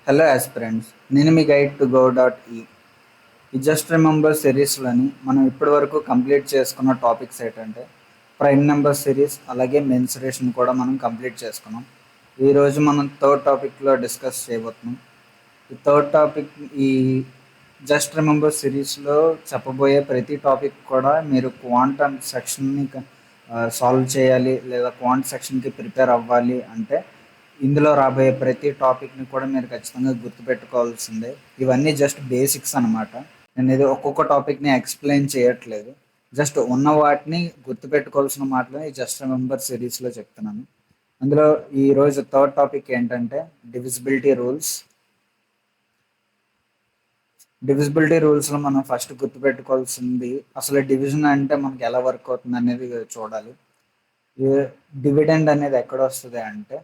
Hello aspirants, నేను మీ guide to గో.ఈ. ఈ just remember సిరీస్లోని మనం ఇప్పటివరకు కంప్లీట్ చేసుకున్న టాపిక్స్ ఏంటంటే ప్రైమ్ నెంబర్ సిరీస్, అలాగే మెన్సురేషన్ కూడా మనం కంప్లీట్ చేసుకున్నాం. ఈరోజు మనం థర్డ్ టాపిక్లో డిస్కస్ చేయబోతున్నాం. ఈ థర్డ్ టాపిక్ ఈ జస్ట్ రిమెంబర్ సిరీస్లో చెప్పబోయే ప్రతి టాపిక్ కూడా మీరు క్వాంటమ్ సెక్షన్ని సాల్వ్ చేయాలి, లేదా క్వాంట్ సెక్షన్కి ప్రిపేర్ అవ్వాలి అంటే ఇందులో రాబోయే ప్రతి టాపిక్ని కూడా మీరు ఖచ్చితంగా గుర్తుపెట్టుకోవాల్సిందే. ఇవన్నీ జస్ట్ బేసిక్స్ అనమాట. నేను ఇది ఒక్కొక్క టాపిక్ని ఎక్స్ప్లెయిన్ చేయట్లేదు, జస్ట్ ఉన్న వాటిని గుర్తుపెట్టుకోవాల్సిన మాటలు ఈ జస్ట్ రిమెంబర్ సిరీస్లో చెప్తున్నాను. అందులో ఈరోజు థర్డ్ టాపిక్ ఏంటంటే డివిజిబిలిటీ రూల్స్. డివిజిబిలిటీ రూల్స్లో మనం ఫస్ట్ గుర్తుపెట్టుకోవాల్సింది అసలు డివిజన్ అంటే మనకి ఎలా వర్క్ అవుతుంది అనేది చూడాలి. డివిడెండ్ అనేది ఎక్కడ వస్తుంది అంటే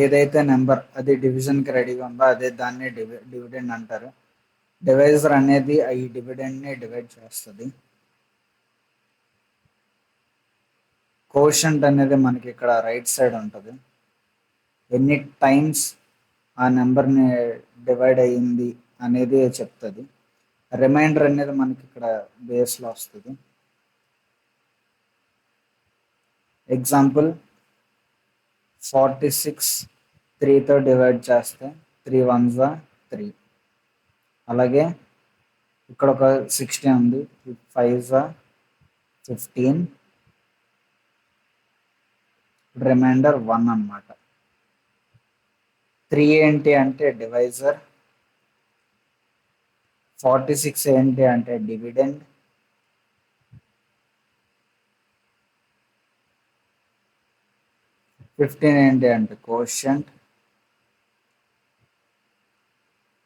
ఏదైతే నెంబర్ అది డివిజన్కి రెడీగా ఉందో అదే దాన్ని డివిడెండ్ అంటారు. డివైజర్ అనేది ఈ డివిడెండ్ని డివైడ్ చేస్తుంది. కోషంట్ అనేది మనకి ఇక్కడ రైట్ సైడ్ ఉంటుంది. ఎన్ని టైమ్స్ ఆ నెంబర్ని డివైడ్ అయ్యింది అనేది చెప్తుంది. రిమైండర్ అనేది మనకి ఇక్కడ బేస్లో వస్తుంది. ఎగ్జాంపుల్ 46 3తో డివైడ్ చేస్తే 3 1s 3. అలాగే ఇక్కడ ఒక 16 ఉంది, 5s 15, రిమైండర్ 1 అన్నమాట. 3 ఏంటి అంటే డివైజర్, 46 ఏంటి అంటే డివిడెండ్, 15 ఏంటి అంటే కోషంట్,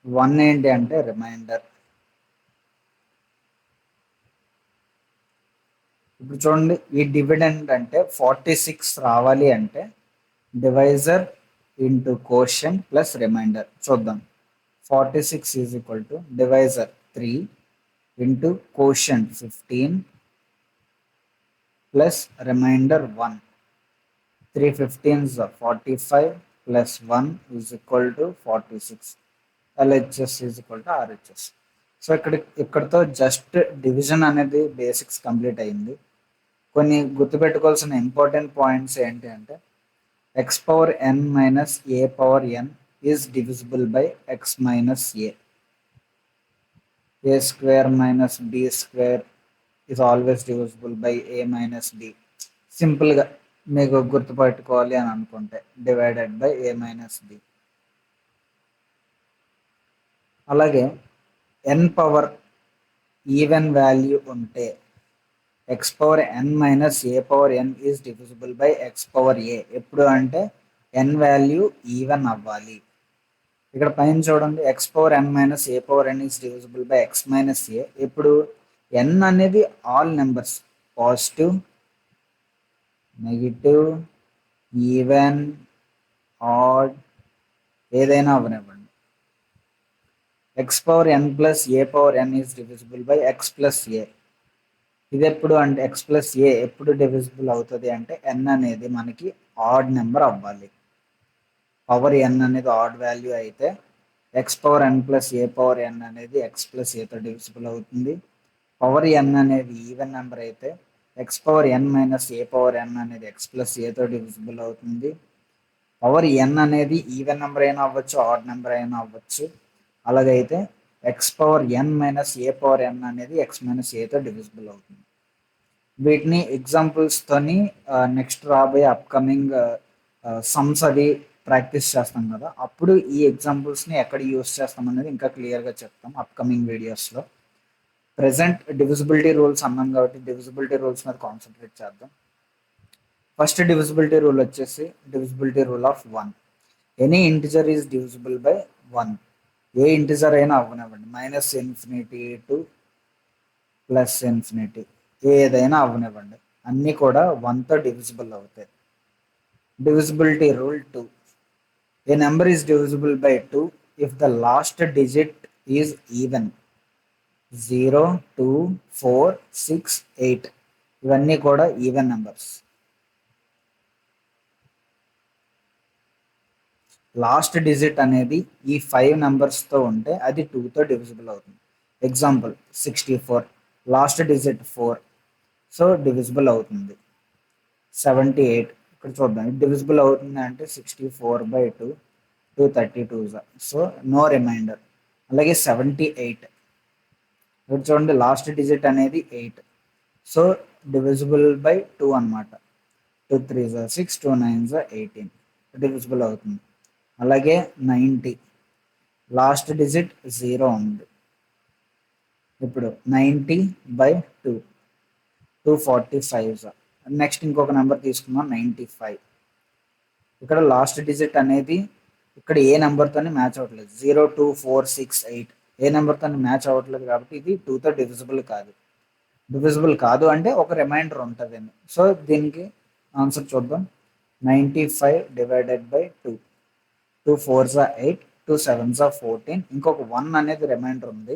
1 ఏంటి అంటే రిమైండర్. ఇప్పుడు చూడండి, ఈ డివిడెండ్ అంటే 46 రావాలి అంటే divisor into quotient plus remainder. చూద్దాం. 46 is equal to divisor 3 into quotient 15 plus remainder 1. 3 15s 45 plus 1 is equal to 46. LHS is equal to RHS. So ఇక్కడతో జస్ట్ డివిజన్ అనేది బేసిక్స్ కంప్లీట్ అయింది. కొన్ని గుర్తుపెట్టుకోవాల్సిన ఇంపార్టెంట్ పాయింట్స్ ఏంటి అంటే x power n minus a power n is divisible by x minus a square minus b square is always divisible by a minus b. సింపుల్గా మీకు గుర్తుపెట్టుకోవాలి అని అనుకుంటే divided by a minus b. అలాగే n power even value ఉంటే x power n minus a power n is divisible by x power a. ఎప్పుడు అంటే n value even అవ్వాలి. ఇక్కడ పైన చూడండి, x power n minus a power n is divisible by x minus a. ఇప్పుడు n అనేది all numbers, positive, negative, even, odd, ఏదైనా అవనివ్వండి. X power n plus A power n is divisible by x plus a. ఇది ఎప్పుడు అంటే X plus ఏ ఎప్పుడు divisible అవుతుంది అంటే ఎన్ అనేది మనకి ఆడ్ నెంబర్ అవ్వాలి. పవర్ ఎన్ అనేది ఆడ్ వాల్యూ అయితే ఎక్స్ పవర్ ఎన్ ప్లస్ ఏ పవర్ ఎన్ అనేది ఎక్స్ ప్లస్ ఏతో డివిజిబుల్ అవుతుంది. పవర్ ఎన్ అనేది ఈవెన్ నెంబర్ అయితే X power n minus a power ఎన్ అనేది ఎక్స్ ప్లస్ ఏతో డివిజిబుల్ అవుతుంది. పవర్ ఎన్ అనేది ఈవెన్ నెంబర్ అయినా అవ్వచ్చు, ఆడ్ నెంబర్ అయినా అవ్వచ్చు. అలాగైతే X power n minus a power ఎన్ అనేది ఎక్స్ మైనస్ ఏతో డివిజిబుల్ అవుతుంది. వీటిని ఎగ్జాంపుల్స్తోని నెక్స్ట్ రాబోయే అప్కమింగ్ సమ్స్ అది ప్రాక్టీస్ చేస్తాం కదా, అప్పుడు ఈ ఎగ్జాంపుల్స్ని ఎక్కడ యూస్ చేస్తాం అనేది ఇంకా క్లియర్గా చెప్తాం అప్కమింగ్ వీడియోస్లో. ప్రెసెంట్ డివిజిబిలిటీ రూల్స్ అన్నాం కాబట్టి డివిజిబిలిటీ రూల్స్ మీద కాన్సన్ట్రేట్ చేద్దాం. ఫస్ట్ డివిజిబిలిటీ రూల్ వచ్చేసి divisibility rule of 1. Any integer is divisible by 1. A integer అయినా అవ్వనివ్వండి, minus infinity to plus infinity, ఏదైనా అవ్వనివ్వండి, అన్నీ కూడా 1తో డివిజిబుల్ అవుతాయి. Divisibility rule 2. A number is divisible by 2 if the last digit is even. 0 2 4 6 8 ఇవన్నీ కూడా ఈవెన్ నెంబర్స్. లాస్ట్ డిజిట్ అనేది ఈ 5 నెంబర్స్తో ఉంటే అది 2తో డివిజిబుల్ అవుతుంది. Example 64, last digit 4, so divisible అవుతుంది. 78 ఇక్కడ చూద్దాం, ఇది డివిజిబుల్ అవుతుంది అంటే 64/2, 232, సో నో రిమైండర్. అలాగే 78 ఇక్కడ చూడండి, లాస్ట్ డిజిట్ అనేది 8, సో డివిజిబుల్ బై 2 అనమాట. 2 3 6, 2 9 18 డివిజిబుల్ అవుతుంది. అలాగే 90 లాస్ట్ డిజిట్ 0 ఉంది. ఇప్పుడు 90/2, 245. నెక్స్ట్ ఇంకొక నెంబర్ తీసుకుందాం, 95. ఇక్కడ లాస్ట్ డిజిట్ అనేది ఇక్కడ ఏ నెంబర్తో మ్యాచ్ అవ్వట్లేదు, 0 2 4 6 8 ఏ నెంబర్తో మ్యాచ్ అవ్వట్లేదు కాబట్టి ఇది 2తో డివిజిబుల్ కాదు. డివిజిబుల్ కాదు అంటే ఒక రిమైండర్ ఉంటుంది. సో దీనికి ఆన్సర్ చూద్దాం. 95/2, 2 4 8, 2 7 14, ఇంకొక 1 అనేది రిమైండర్ ఉంది,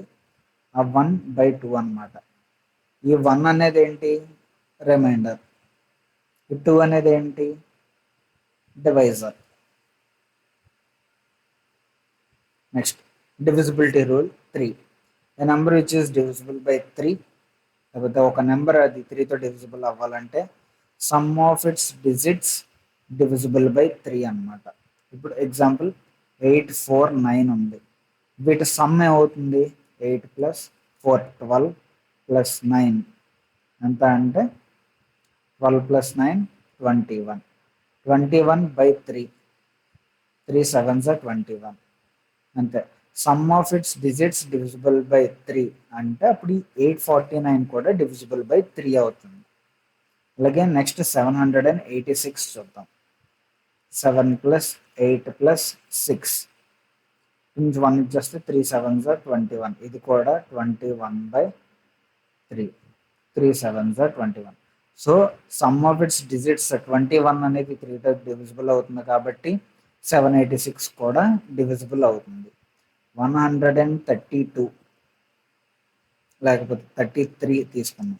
ఆ 1/2 అనమాట. ఈ 1 అనేది ఏంటి, రిమైండర్. ఈ 2 అనేది ఏంటి, divisor. Next divisibility rule 3. A number which is divisible by 3, లేకపోతే ఒక నెంబర్ అది 3తో డివిజిబుల్ అవ్వాలంటే some of it's digits divisible by 3 అనమాట. ఇప్పుడు ఎగ్జాంపుల్ 8 4 9 ఉంది, వీటి సమ్ ఏమవుతుంది, 8 + 4 12 + 9 ఎంత అంటే 12 + 9 21, 21/3, 3 7 21 అంతే. Some of it's digits divisible by 3 అంటే అప్పుడు 849 కూడా డివిజిబుల్ బై 3 అవుతుంది. అలాగే నెక్స్ట్ 786 చూద్దాం. 7 + 8 + 6 నుంచి 1 ఇచ్చేస్తే 3 7 21, ఇది కూడా 21/3, 3 7 21. So some of it's digits 21 అనేది 3తో డివిజిబుల్ అవుతుంది కాబట్టి 786 కూడా డివిజిబుల్ అవుతుంది. 132 లేకపోతే 33 తీసుకున్నాం.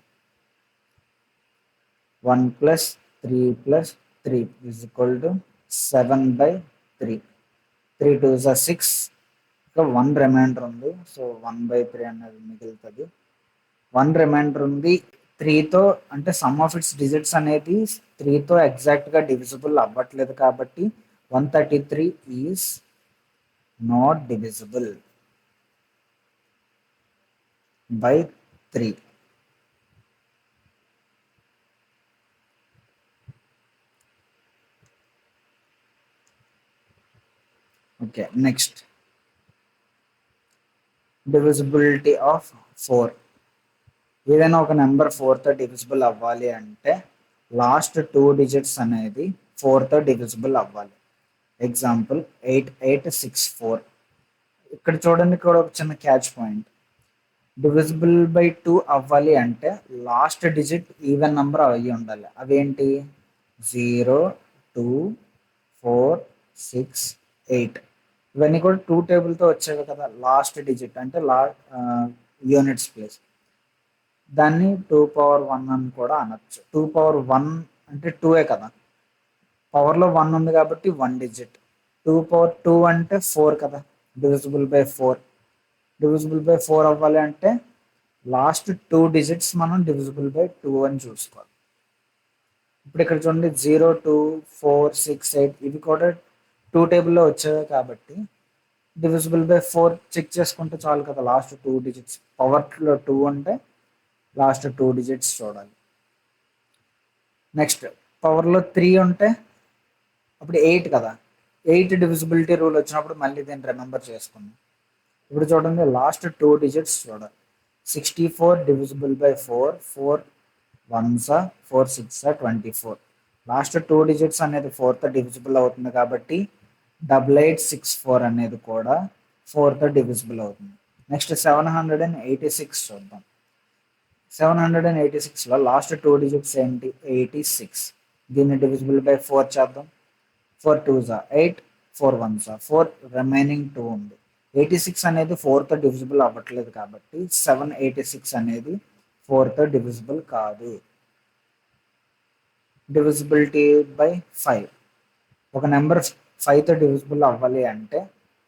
1 + 3 + 3 = 7/3, 3 2 6, ఇంకా 1 రిమైండర్ ఉంది, సో 1/3 అనేది మిగులుతుంది. 1 రిమైండర్ ఉంది 3తో, అంటే సమ్ ఆఫ్ ఇట్స్ డిజిట్స్ అనేది 3తో ఎగ్జాక్ట్గా డివిజిబుల్ అవ్వట్లేదు కాబట్టి 133 is not divisible by 3. Okay, next divisibility of 4. ఏదైనా ఒక నెంబర్ 4తో డివిజిబుల్ అవ్వాలి అంటే లాస్ట్ 2 డిజిట్స్ అనేది 4తో డివిజిబుల్ అవ్వాలి. ఎగ్జాంపుల్ 8864. ఇక్కడ చూడండి, ఇక్కడ ఒక చిన్న క్యాచ్ పాయింట్. డివిజిబుల్ బై 2 అవ్వాలి అంటే లాస్ట్ డిజిట్ ఈవెన్ నెంబర్ అయ్యి ఉండాలి. అవేంటి, 0 2 4 6 8 ఇవన్నీ కూడా 2 టేబుల్తో వచ్చేవి కదా. లాస్ట్ డిజిట్ అంటే యూనిట్స్ ప్లేస్, దాన్ని 2^1 అని కూడా అనొచ్చు. 2^1 అంటే 2 కదా, పవర్లో 1 ఉంది కాబట్టి 1 డిజిట్. 2^2 అంటే 4 కదా, డివిజిబుల్ బై 4. డివిజిబుల్ బై 4 అవ్వాలి అంటే లాస్ట్ 2 డిజిట్స్ మనం డివిజిబుల్ బై 2 అని చూసుకోవాలి. ఇప్పుడు ఇక్కడ చూడండి 0 2 4 6 8 ఇవి కూడా 2 టేబుల్లో వచ్చేవి కాబట్టి డివిజిబుల్ బై 4 చెక్ చేసుకుంటే చాలు కదా. లాస్ట్ 2 డిజిట్స్, పవర్లో 2 అంటే లాస్ట్ 2 డిజిట్స్ చూడాలి. నెక్స్ట్ పవర్లో 3 ఉంటే అప్పుడు 8 కదా, 8 డివిజిబిలిటీ రూల్ వచ్చినప్పుడు మళ్ళీ దీన్ని రిమెంబర్ చేసుకున్నాం. ఇప్పుడు చూడండి లాస్ట్ 2 డిజిట్స్ చూడాలి. 64 divisible by 4, 4 1s 4 6 24. Last 2 digits అనేది 4తో డివిజిబుల్ అవుతుంది కాబట్టి 8864 అనేది కూడా 4తో డివిజిబుల్ అవుతుంది. నెక్స్ట్ 786 చూద్దాం. 786లో లాస్ట్ 2 డిజిట్స్ ఏంటి, 86. దీన్ని డివిజిబుల్ బై 4 చేద్దాం. 4 2s 8, 4 1s 4, రిమైనింగ్ 2 ఉంది. 86 అనేది 4తో డివిజిబుల్ అవ్వట్లేదు కాబట్టి 786 అనేది 4తో డివిజిబుల్ కాదు. Divisibility by 5. ఒక నెంబర్ 5తో డివిజిబుల్ అవ్వాలి అంటే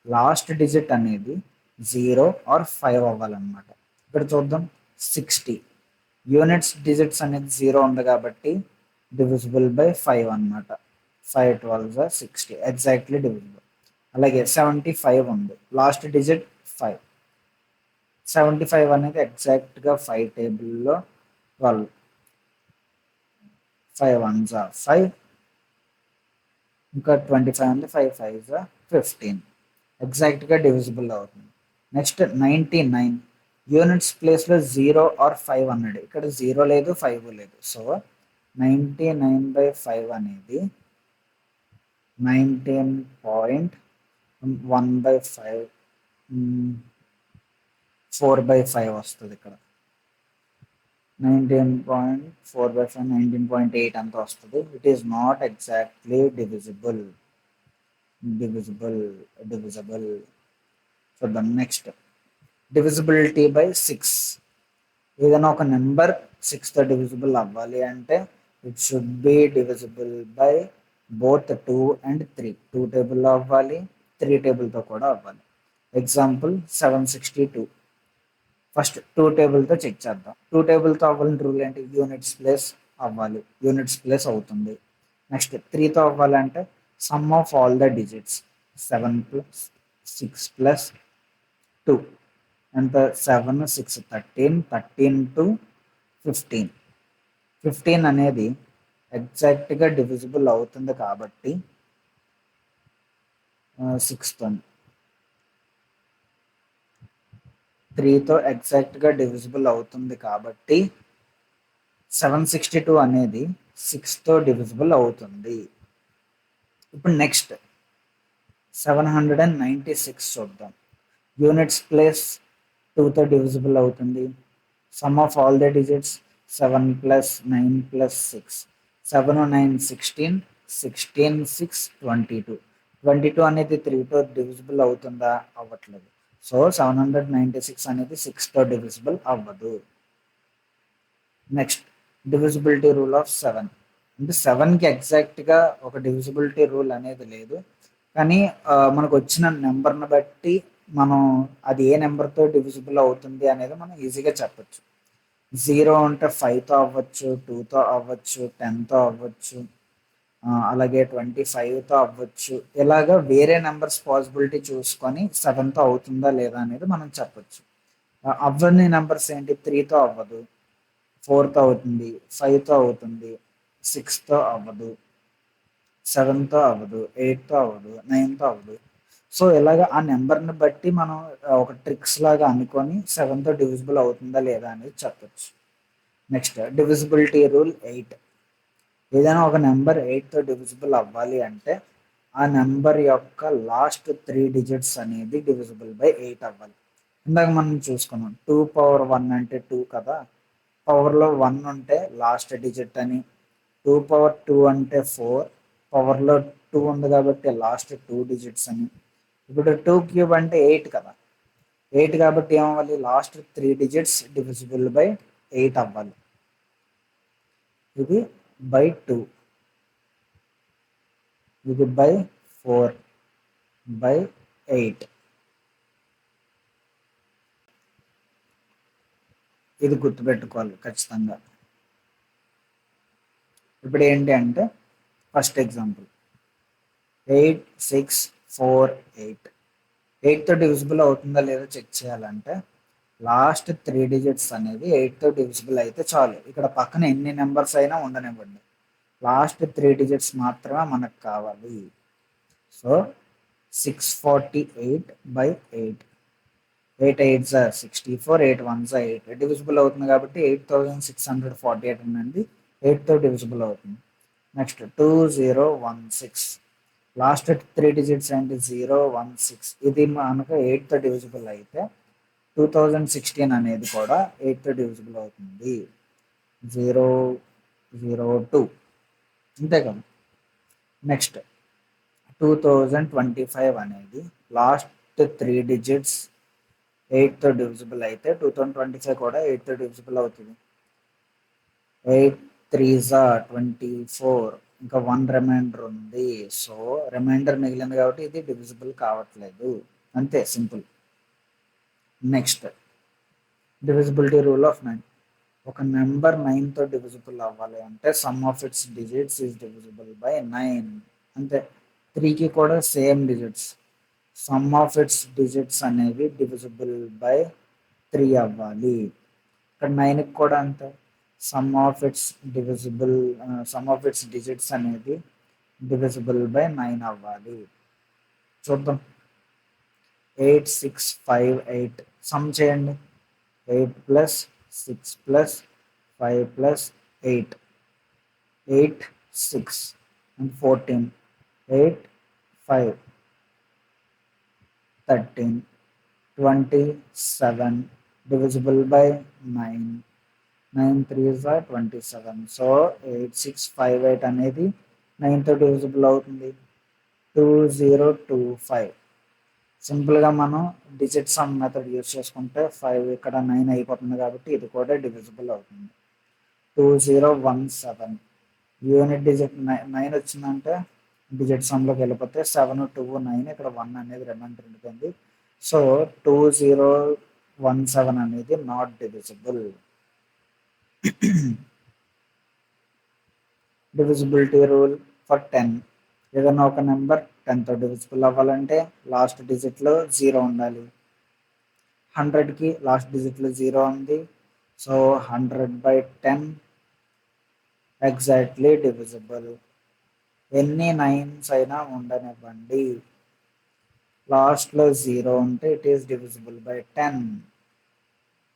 లాస్ట్ డిజిట్ అనేది 0 ఆర్ 5 అవ్వాలన్నమాట. ఇక్కడ చూద్దాం 60 యూనిట్స్ డిజిట్స్ అనేది 0 ఉంది కాబట్టి డివిజిబుల్ బై 5 అన్నమాట. 5 12 60 ఎగ్జాక్ట్లీ డివిజిబుల్. అలాగే 75 ఉంది, లాస్ట్ డిజిట్ 5. 75 అనేది ఎగ్జాక్ట్గా 5 టేబుల్లో 12. 5 1s 5, ఇంకా 25 ఉంది, 5 5s 15. ఎగ్జాక్ట్గా డివిజిబుల్ అవుతుంది. నెక్స్ట్ 99 యూనిట్స్ ప్లేస్లో 0 ఆర్ 5 అన్నాడు. ఇక్కడ 0 లేదు 5 లేదు. సో 99/5 అనేది 19.1/5 4/5 వస్తుంది. ఇక్కడ 19.4/5 19.8 అంత వస్తుంది. It is not exactly divisible. చూద్దాం నెక్స్ట్ డివిజిబిలిటీ బై 6. ఏదైనా ఒక నెంబర్ 6తో డివిజిబుల్ అవ్వాలి అంటే it should be divisible by both 2 and 3. 2 టేబుల్లో అవ్వాలి, 3 టేబుల్తో కూడా అవ్వాలి. ఎగ్జాంపుల్ 762. ఫస్ట్ 2 టేబుల్తో చెక్ చేద్దాం. 2 టేబుల్తో అవ్వాలని రూల్ ఏంటి? యూనిట్స్ ప్లేస్ అవ్వాలి, యూనిట్స్ ప్లేస్ అవుతుంది. నెక్స్ట్ 3తో అవ్వాలంటే some of all the digits 7 + 6 + 2 ఎంత? 7 6 13, 13 to 15. 15 అనేది ఎగ్జాక్ట్గా డివిజిబుల్ అవుతుంది కాబట్టి 6తో 3తో ఎగ్జాక్ట్గా డివిజిబుల్ అవుతుంది కాబట్టి 762 అనేది 6తో డివిజిబుల్ అవుతుంది. ఇప్పుడు నెక్స్ట్ 796 చూద్దాం. యూనిట్స్ ప్లేస్ 2తో డివిజిబుల్ అవుతుంది. Some of all the digits 7 + 9 + 6. 7 9 16, 16 6 22. 22 అనేది 3తో డివిజిబుల్ అవుతుందా? అవ్వట్లేదు. సో 796 అనేది 6తో డివిజిబుల్ అవ్వదు. Next divisibility rule of 7. అంటే 7కి ఎగ్జాక్ట్గా ఒక డివిజిబిలిటీ రూల్ అనేది లేదు, కానీ మనకు వచ్చిన నెంబర్ని బట్టి మనం అది ఏ నెంబర్తో డివిజిబుల్ అవుతుంది అనేది మనం ఈజీగా చెప్పచ్చు. 0 అంటే 5తో అవ్వచ్చు, 2తో అవ్వచ్చు, 10తో అవ్వచ్చు, అలాగే 25తో అవ్వచ్చు. ఇలాగా వేరే నెంబర్స్ పాసిబిలిటీ చూసుకొని 7తో అవుతుందా లేదా అనేది మనం చెప్పచ్చు. అవ్వని నెంబర్స్ ఏంటి? 3తో అవ్వదు, 4తో అవుతుంది, 5తో అవుతుంది, 6తో అవ్వదు, 7తో అవ్వదు, 8తో అవ్వదు, 9తో అవ్వదు. సో ఇలాగ ఆ నెంబర్ని బట్టి మనం ఒక ట్రిక్స్ లాగా అనుకొని 7తో డివిజిబుల్ అవుతుందా లేదా అనేది చెప్పచ్చు. Next divisibility rule 8. ఏదైనా ఒక నెంబర్ 8తో డివిజిబుల్ అవ్వాలి అంటే ఆ నెంబర్ యొక్క లాస్ట్ 3 డిజిట్స్ అనేది డివిజిబుల్ బై 8 అవ్వాలి. ఇందాక మనం చూసుకున్నాం 2 పవర్ 1 అంటే 2 కదా, పవర్లో 1 ఉంటే లాస్ట్ డిజిట్ అని. 2 పవర్ 2 అంటే 4, పవర్లో 2 ఉంది కాబట్టి లాస్ట్ 2 డిజిట్స్ అని. ఇప్పుడు 2 క్యూబ్ అంటే 8 కదా, 8 కాబట్టి ఏమవ్వాలి? లాస్ట్ 3 డిజిట్స్ డివిజిబుల్ బై 8 అవ్వాలి. ఇది బై 2, ఇది బై 4, బై 8. ఇది గుర్తుపెట్టుకోవాలి ఖచ్చితంగా. ఇప్పుడు ఏంటి అంటే ఫస్ట్ ఎగ్జాంపుల్ 8 6 4 8. 8తో డివిజిబుల్ అవుతుందా లేదా చెక్ చేయాలంటే లాస్ట్ 3 డిజిట్స్ అనేది 8తో డివిజిబుల్ అయితే చాలు. ఇక్కడ పక్కన ఎన్ని నెంబర్స్ అయినా ఉండనివ్వండి, లాస్ట్ 3 డిజిట్స్ మాత్రమే మనకు కావాలి. సో 648/8. 8 8s 64, 8 1s 8. డివిజిబుల్ అవుతుంది కాబట్టి 8648 అనేది 8తో డివిజిబుల్ అవుతుంది. నెక్స్ట్ 2016. లాస్ట్ 3 డిజిట్స్ అంటే 016. ఇది మనకు 8తో డివిజిబుల్ అయితే 2016 అనేది కూడా 8తో డివిజిబుల్ అవుతుంది. 002. అంతే కదా. నెక్స్ట్ 2025 అనేది లాస్ట్ 3 డిజిట్స్ 8తో డివిజిబుల్ అయితే 2025 కూడా 8తో డివిజిబుల్ అవుతుంది. 8 3s 24, ఇంకా 1 రిమైండర్ ఉంది. సో, రిమైండర్ మిగిలింది కాబట్టి ఇది డివిజిబుల్ కావట్లేదు. అంతే simple. Next divisibility rule of 9. ఒక నెంబర్ 9తో డివిజిబుల్ అవ్వాలి అంటే some of it's digits is divisible by 9. అంతే. 3కి కూడా same digits. Some of it's digits అనేవి డివిజిబుల్ బై 3 అవ్వాలి. ఇక్కడ 9కి కూడా అంతే. సమ్ ఆఫ్ ఇట్స్ డిజిట్స్ అనేది డివిజిబుల్ బై 9 అవ్వాలి. చూద్దాం. 8, 6, 5, 8 సమ్ చేయండి. 8 plus 6 plus 5 plus 8, 8, 6 and 14, 8, 5, 13, 27 divisible by 9, 9 3s are 27. So 8, 6, 5, 8 అనేది 9తో డివిజిబుల్ అవుతుంది. 2025. సింపుల్గా మనం డిజిట్ సమ్ మెథడ్ యూజ్ చేసుకుంటే 5 ఇక్కడ 9 అయిపోతుంది కాబట్టి ఇది కూడా డివిజిబుల్ అవుతుంది. 2017. యూనిట్ డిజిట్ 9 వచ్చిందంటే డిజిట్ సమ్లోకి వెళ్ళిపోతే 7, 2, 9 ఇక్కడ 1 అనేది రిమైండర్ ఉండిపోయింది. సో 2017 అనేది not divisible. Divisibility rule for 10. ఏదైనా ఒక నెంబర్ 10తో డివిజిబుల్ అవ్వాలంటే లాస్ట్ డిజిట్లో 0 ఉండాలి. 100కి లాస్ట్ డిజిట్లో 0 ఉంది. So 100/10 exactly divisible. ఎన్ని 9s అయినా ఉండనివ్వండి, లాస్ట్లో 0 ఉంటే ఇట్ ఈస్ డివిజిబుల్ బై 10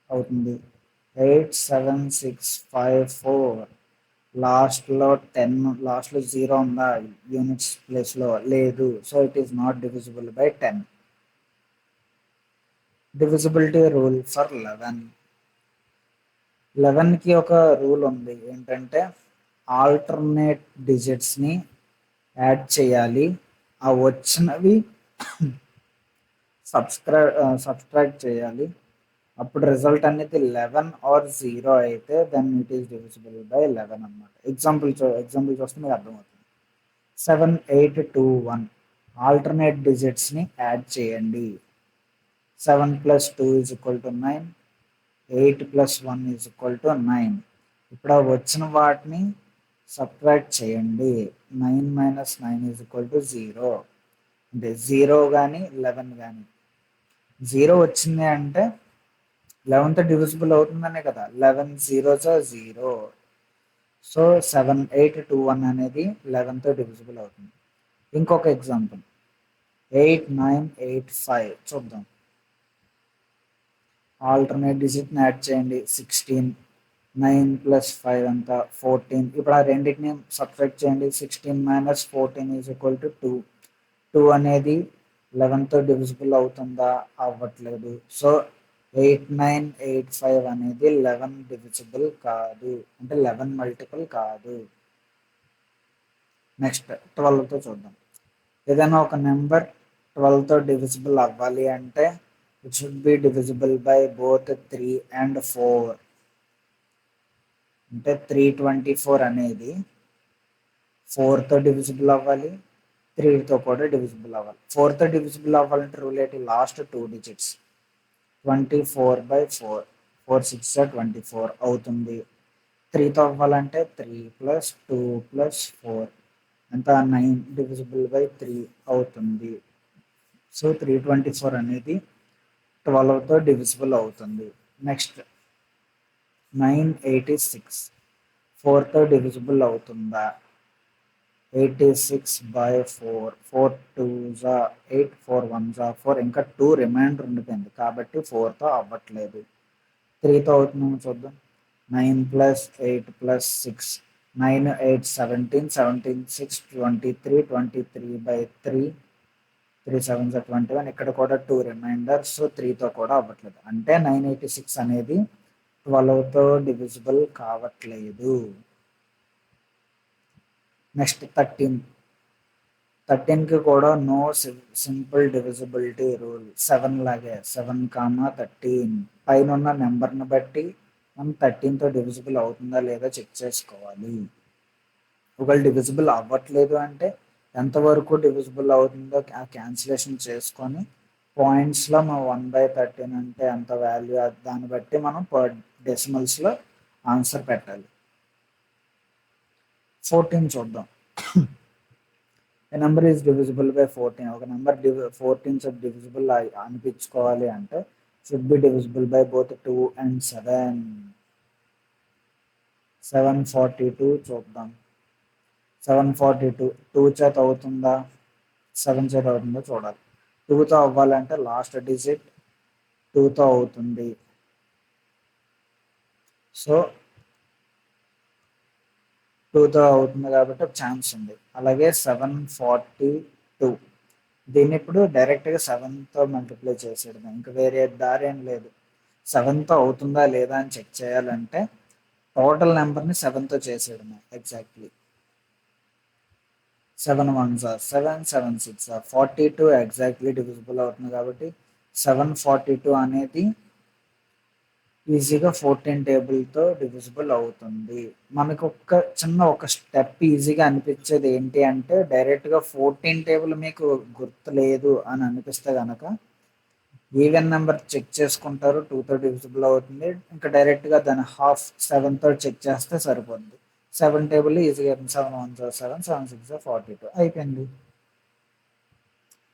అవుతుంది. 8, 7, 6, 5, 4 లాస్ట్లో 0 ఉందా యూనిట్స్ ప్లేస్లో? లేదు. So it is not divisible by 10. Divisibility rule for 11. 11కి ఒక రూల్ ఉంది. ఏంటంటే ఆల్టర్నేట్ డిజిట్స్ని యాడ్ చేయాలి. ఆ వచ్చినవి సబ్స్ట్రాక్ట్ చేయాలి. అప్పుడు రిజల్ట్ అనేది 11 ఆర్ 0 అయితే then it is divisible by 11 అన్నమాట. ఎగ్జాంపుల్ చూస్తే మీకు అర్థమవుతుంది. 7, 8, 2, 1 ఆల్టర్నేట్ డిజిట్స్ని యాడ్ చేయండి. 7 + 2 = 9, 8 + 1 = 9. ఇప్పుడు వచ్చిన వాటిని సబ్ట్రాక్ట్ చేయండి. 9 - 9 = 0. అంటే 0 కానీ 11 కానీ 0 వచ్చింది అంటే 11తో డివిజిబుల్ అవుతుందనే కదా. 11 zeros are 0. సో 7, 8, 2, 1 అనేది 11తో డివిజిబుల్ అవుతుంది. ఇంకొక ఎగ్జాంపుల్ 8, 9, 8, 5 చూద్దాం. ఆల్టర్నేట్ డిజిట్ని యాడ్ చేయండి. 16, 9 + 5 అంతా 14. ఇప్పుడు ఆ రెండింటిని సబ్ట్రాక్ట్ చేయండి. 16 - 14 = 2. 2 అనేది 11తో డివిజిబుల్ అవుతుందా? అవ్వట్లేదు. సో 8, 9, 8, 5 అనేది 11 డివిజిబుల్ కాదు. అంటే 11 మల్టిపుల్ కాదు. నెక్స్ట్ 12తో చూద్దాం. ఏదైనా ఒక నెంబర్ 12తో డివిజిబుల్ అవ్వాలి అంటే it should be divisible by both 3 and 4. అంటే 324 అనేది 4తో డివిజిబుల్ అవ్వాలి, 3తో కూడా డివిజిబుల్ అవ్వాలి. 4తో డివిజిబుల్ అవ్వాలంటే రూల్ ఏంటి? లాస్ట్ 2 డిజిట్స్ 24/4, 4 6 24 అవుతుంది. 3తో అవ్వాలంటే 3 + 2 + 4 ఎంత 9 డివిజిబుల్ బై 3 అవుతుంది. సో 324 అనేది 12తో డివిజిబుల్ అవుతుంది. నెక్స్ట్ 986 4తో డివిజిబుల్ అవుతుందా? 86/4, 4 2s are 8, 4 1s are 4, ఇంకా 2 రిమైండర్ ఉండిపోయింది కాబట్టి 4తో అవ్వట్లేదు. 3తో అవుతుందేమో చూద్దాం. 9 + 8 + 6, 9, 8, 17, 17, 6, 23, 23/3, 3 7s are 21. ఇక్కడ కూడా 2 రిమైండర్. సో 3తో కూడా అవ్వట్లేదు. అంటే 986 అనేది 12తో డివిజిబుల్ కావట్లేదు. నెక్స్ట్ 13కి కూడా నో సింపుల్ డివిజిబిలిటీ రూల్. 7 లాగే 7, 13 పైన ఉన్న నెంబర్ని బట్టి మనం 13తో డివిజిబుల్ అవుతుందా లేదా చెక్ చేసుకోవాలి. ఒకవేళ డివిజిబుల్ అవ్వట్లేదు అంటే ఎంతవరకు డివిజిబుల్ అవుతుందో క్యాన్సిలేషన్ చేసుకొని పాయింట్స్లో మనం 1/13 అంటే ఎంత వాల్యూ దాన్ని బట్టి మనం పర్ డెసిమల్స్లో ఆన్సర్ పెట్టాలి. 14 చూద్దాం. A number is divisible by 14. ఒక నెంబర్ 14 డివిజిబుల్ అనిపించుకోవాలి అంటే should be divisible by both 2 and 7. 742 చూద్దాం. 742 2 చేత అవుతుందా 7 చేత అవుతుందో చూడాలి. 2తో అవ్వాలంటే లాస్ట్ డిజిట్ 2తో అవుతుంది. సో 2తో అవుతుంది కాబట్టి ఒక ఛాన్స్ ఉంది. అలాగే 742 దీన్ని ఇప్పుడు డైరెక్ట్గా 7తో మల్టిప్లై చేసేయడమే, ఇంకా వేరే దారి ఏం లేదు. 7తో అవుతుందా లేదా అని చెక్ చేయాలంటే టోటల్ నెంబర్ని 7తో చేసేయడమే. Exactly 7 1s are 7, 7 6 are 42 exactly divisible అవుతుంది కాబట్టి 742 అనేది ఈజీగా 14 టేబుల్తో డివిజిబుల్ అవుతుంది. మనకు ఒక స్టెప్ ఈజీగా అనిపించేది ఏంటి అంటే డైరెక్ట్గా 14 టేబుల్ మీకు గుర్తులేదు అని అనిపిస్తే కనుక ఈవెన్ నెంబర్ చెక్ చేసుకుంటారు, 2తో డివిజిబుల్ అవుతుంది, ఇంకా డైరెక్ట్గా దాని హాఫ్ 7తో చెక్ చేస్తే సరిపోద్ది. 7 టేబుల్ ఈజీగా 7 1s are 7, 7 6 are 42 అయిపోయింది.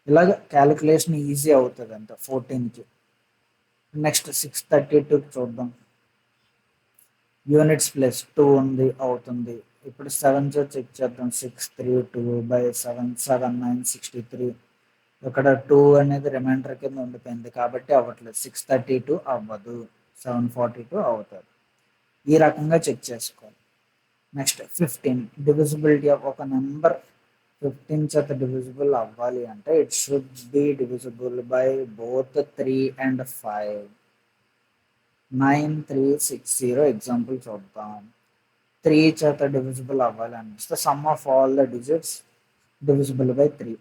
ఇలాగ క్యాలిక్యులేషన్ ఈజీ అవుతుంది అంట 14కి. నెక్స్ట్ 632 చూద్దాం. యూనిట్స్ ప్లస్ 2 ఉంది అవుతుంది. ఇప్పుడు 7తో చెక్ చేద్దాం. 632/7 7 9 63. ఇక్కడ 2 అనేది రిమైండర్ కింద ఉండిపోయింది కాబట్టి అవ్వట్లేదు. 632 అవ్వదు, 742 అవుతుంది. ఈ రకంగా చెక్ చేసుకోవాలి. నెక్స్ట్ 15 డివిజిబిలిటీ ఆఫ్ ఒక నెంబర్ 15 చేత డివిజిబుల్ అవ్వాలి అంటే it should be divisible by both 3 and 5. 9360 example చూద్దాం. 3 చేత డివిజిబుల్ అవ్వాలి అనిపిస్తే some of all the digits divisible by 3.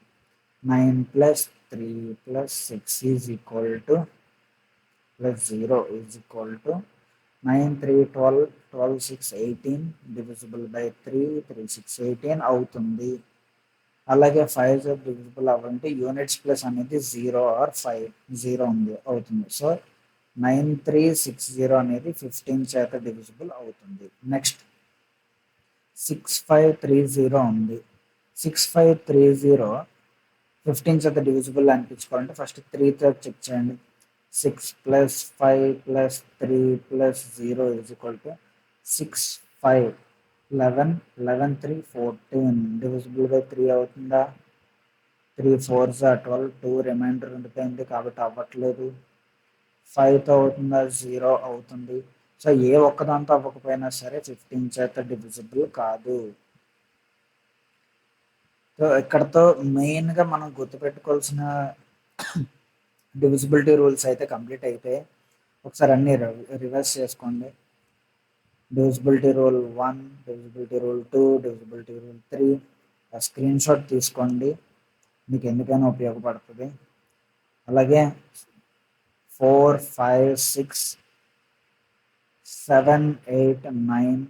9 + 3 + 6 is equal to +0 is equal to 9 3 12 12 6 18 divisible by 3 3 6 18 అవుతుంది. అలాగే 5 చేత డివిజిబుల్ అవ్వాలంటే యూనిట్స్ ప్లస్ అనేది 0 or 5 0 ఉంది అవుతుంది. సో 9360 అనేది 15 చేత డివిజిబుల్ అవుతుంది. నెక్స్ట్ 6530 ఉంది. 6530 15 చేత డివిజిబుల్ అనిపించుకోవాలంటే ఫస్ట్ 3తో చెక్ చేయండి. 6 + 5 + 3 + 0 is equal to 6 5 11 11 3 14 divisible by 3 అవుతుందా? 3 4s are 12, 2 రిమైండర్ ఉండిపోయింది కాబట్టి అవ్వట్లేదు. 5తో అవుతుందా? 0 అవుతుంది. సో ఏ ఒక్కదాంతో అవ్వకపోయినా సరే 15 చేత డివిజిబుల్ కాదు. సో ఇక్కడతో మెయిన్గా మనం గుర్తుపెట్టుకోవాల్సిన డివిజిబిలిటీ రూల్స్ అయితే కంప్లీట్ అయిపోయాయి. ఒకసారి అన్ని రివర్స్ చేసుకోండి. Divisibility rule 1, divisibility rule 2, divisibility rule 3. Screen shot తీసుకోండి, మీకు ఎందుకైనా ఉపయోగపడుతుంది. అలాగే 4 5 6 7 8 9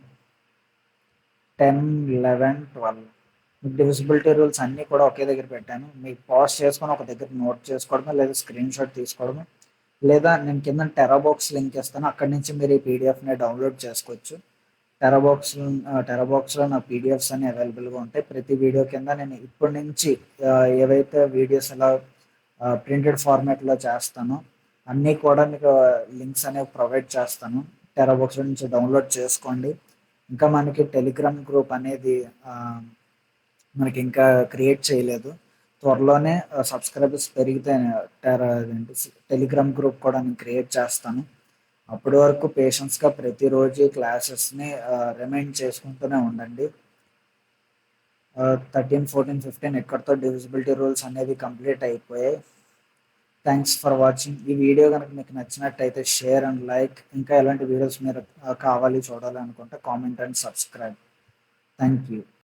10 11 12 డివిజిబిలిటీ రూల్స్ అన్నీ కూడా ఒకే దగ్గర పెట్టాను. మీకు పాజ్ చేసుకొని ఒక దగ్గర నోట్ చేసుకోవడమే, లేదా స్క్రీన్ షాట్ తీసుకోవడమే, లేదా నేను కింద టెరాబాక్స్ లింక్ ఇస్తాను, అక్కడి నుంచి మీరు ఈ పీడిఎఫ్ని డౌన్లోడ్ చేసుకోవచ్చు. టెరాబాక్స్లో నా పీడిఎఫ్స్ అన్ని అవైలబుల్గా ఉంటాయి. ప్రతి వీడియో కింద నేను ఇప్పటి నుంచి ఏవైతే వీడియోస్ ఎలా ప్రింటెడ్ ఫార్మాట్లో చేస్తానో అన్నీ కూడా మీకు లింక్స్ అనేవి ప్రొవైడ్ చేస్తాను. టెరాబాక్స్ నుంచి డౌన్లోడ్ చేసుకోండి. ఇంకా మనకి టెలిగ్రామ్ గ్రూప్ అనేది మనకి ఇంకా క్రియేట్ చేయలేదు. త్వరలోనే సబ్స్క్రైబర్స్ పెరిగితే టెలిగ్రామ్ గ్రూప్ కూడా నేను క్రియేట్ చేస్తాను. అప్పటి వరకు పేషెన్స్గా ప్రతిరోజు క్లాసెస్ని రిమైండ్ చేసుకుంటూనే ఉండండి. 13 14 15 ఎక్కడితో డివిజిబిలిటీ రూల్స్ అనేవి కంప్లీట్ అయిపోయాయి. Thanks for watching. ఈ వీడియో కనుక మీకు నచ్చినట్టయితే షేర్ అండ్ లైక్. ఇంకా ఎలాంటి వీడియోస్ మీరు కావాలి చూడాలి అనుకుంటే comment and subscribe. Thank you.